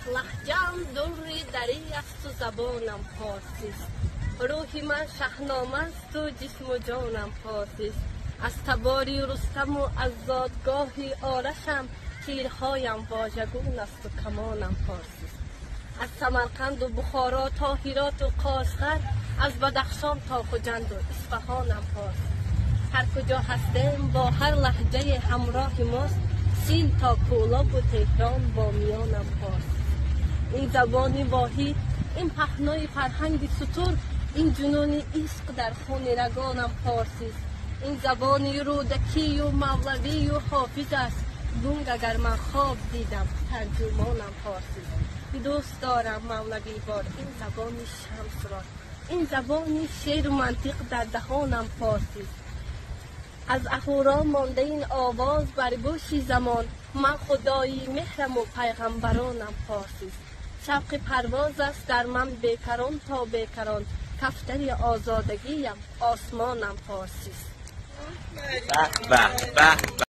لهجه‌ام دوری دری است و زبانم فارسی است. روح من شاهنامه است و جسم و جانم فارسی است. از تباری رستم و از زادگاهی آرشم، تیرهایم واژگون است و کمانم فارسی است. از سمرقند و بخارا تا هرات و قاشغر، از بدخشان تا خجند و اصفهانم فارسی است. هر کجا هستیم با هر لهجه همراه ماست، سین تا کولاب و تهران با میانم فارسی. این زبانی واحد، این پهنای فرهنگ سطور، این جنون عشق در خون رگانم فارسی است. این زبانی رودکی و مولوی و حافظ است. گنگ اگر من خواب دیدم ترجمانم فارسی است. دوست دارم مولوی بار این زبانی شمس را، این زبانی شعر و منطق در دهانم فارسی است. از اهورا مانده این آواز بر گوش زمان، من خدایی مهرم و پیغمبرانم فارسی است. شوق پرواز است در من بیکران تا بیکران، کفتر آزادگیم آسمانم فارسی است.